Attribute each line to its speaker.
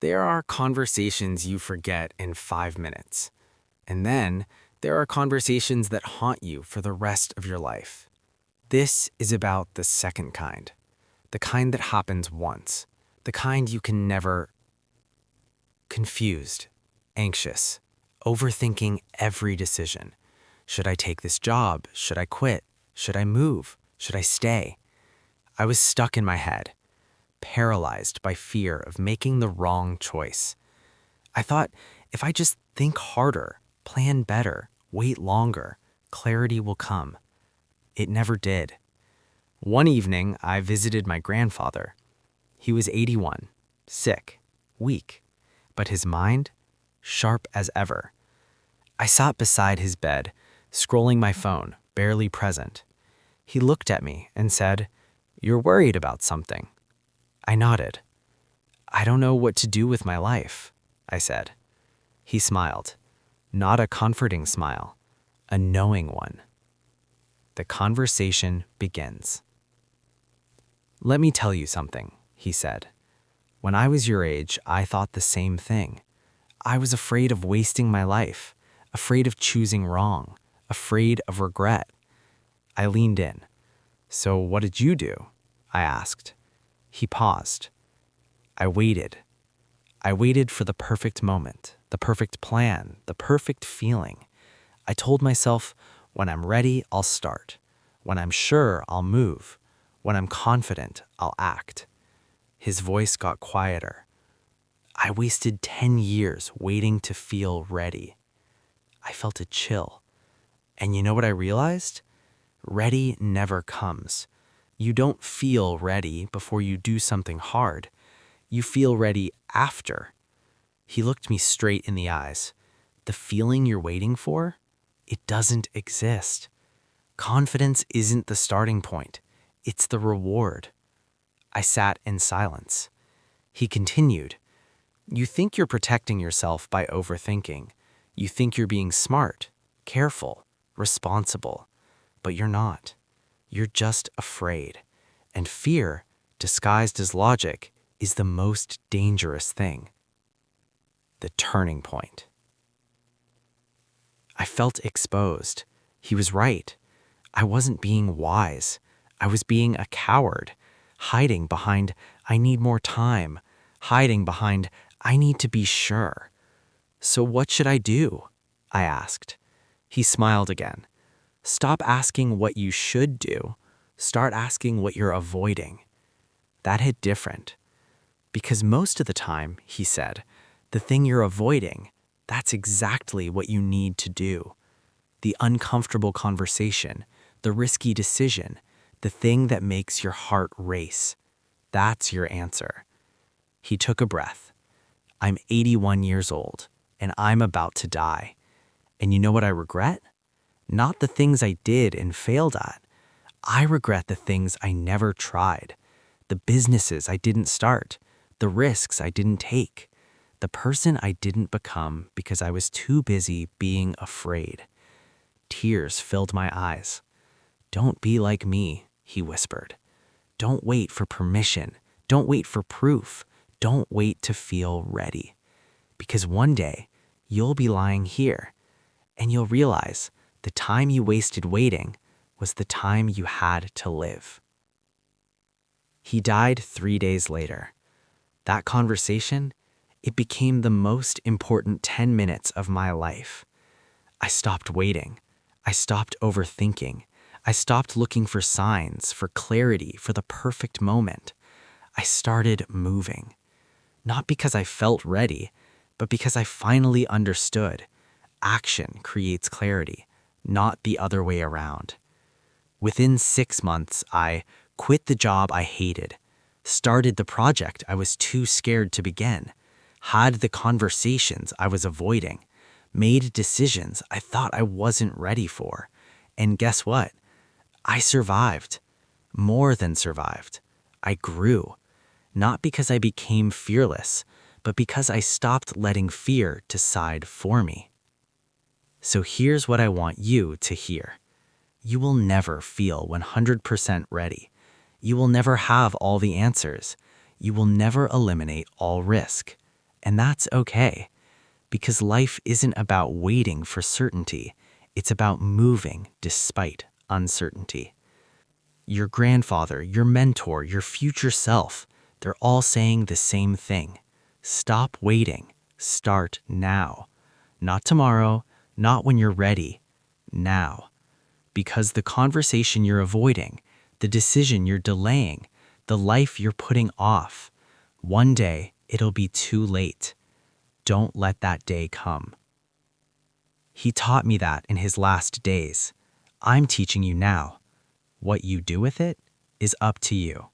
Speaker 1: There are conversations you forget in 5 minutes. And then there are conversations that haunt you for the rest of your life. This is about the second kind, the kind that happens once, the kind you can never. Confused, anxious, overthinking every decision. Should I take this job? Should I quit? Should I move? Should I stay? I was stuck in my head, paralyzed by fear of making the wrong choice. I thought, if I just think harder, plan better, wait longer, clarity will come. It never did. One evening, I visited my grandfather. He was 81, sick, weak, but his mind, sharp as ever. I sat beside his bed, scrolling my phone, barely present. He looked at me and said, "You're worried about something." I nodded. "I don't know what to do with my life," I said. He smiled, not a comforting smile, a knowing one. The conversation begins. "Let me tell you something," he said. "When I was your age, I thought the same thing. I was afraid of wasting my life, afraid of choosing wrong, afraid of regret." I leaned in. "So what did you do?" I asked. He paused. I waited. I waited for the perfect moment, the perfect plan, the perfect feeling. I told myself, when I'm ready, I'll start. When I'm sure, I'll move. When I'm confident, I'll act. His voice got quieter. I wasted 10 years waiting to feel ready. I felt a chill. And you know what I realized? Ready never comes. You don't feel ready before you do something hard. You feel ready after. He looked me straight in the eyes. The feeling you're waiting for? It doesn't exist. Confidence isn't the starting point. It's the reward. I sat in silence. He continued, "You think you're protecting yourself by overthinking. You think you're being smart, careful, responsible. But you're not. You're just afraid. And fear, disguised as logic, is the most dangerous thing." The turning point. I felt exposed. He was right. I wasn't being wise. I was being a coward, hiding behind, "I need more time," hiding behind, "I need to be sure." "So what should I do?" I asked. He smiled again. "Stop asking what you should do. Start asking what you're avoiding." That hit different. Because most of the time, he said, the thing you're avoiding, that's exactly what you need to do. The uncomfortable conversation, the risky decision, the thing that makes your heart race. That's your answer. He took a breath. "I'm 81 years old, and I'm about to die. And you know what I regret? Not the things I did and failed at. I regret the things I never tried, the businesses I didn't start, the risks I didn't take, the person I didn't become because I was too busy being afraid." Tears filled my eyes. "Don't be like me," he whispered. "Don't wait for permission. Don't wait for proof. Don't wait to feel ready. Because one day, you'll be lying here, and you'll realize the time you wasted waiting was the time you had to live." He died 3 days later. That conversation, it became the most important 10 minutes of my life. I stopped waiting. I stopped overthinking. I stopped looking for signs, for clarity, for the perfect moment. I started moving. Not because I felt ready, but because I finally understood. Action creates clarity, not the other way around. Within 6 months, I quit the job I hated, started the project I was too scared to begin, had the conversations I was avoiding, made decisions I thought I wasn't ready for. And guess what? I survived. More than survived. I grew. Not because I became fearless, but because I stopped letting fear decide for me. So here's what I want you to hear. You will never feel 100% ready. You will never have all the answers. You will never eliminate all risk. And that's okay, because life isn't about waiting for certainty. It's about moving despite uncertainty. Your grandfather, your mentor, your future self, they're all saying the same thing. Stop waiting. Start now. Not tomorrow, not when you're ready. Now. Because the conversation you're avoiding, the decision you're delaying, the life you're putting off, one day it'll be too late. Don't let that day come. He taught me that in his last days. I'm teaching you now. What you do with it is up to you.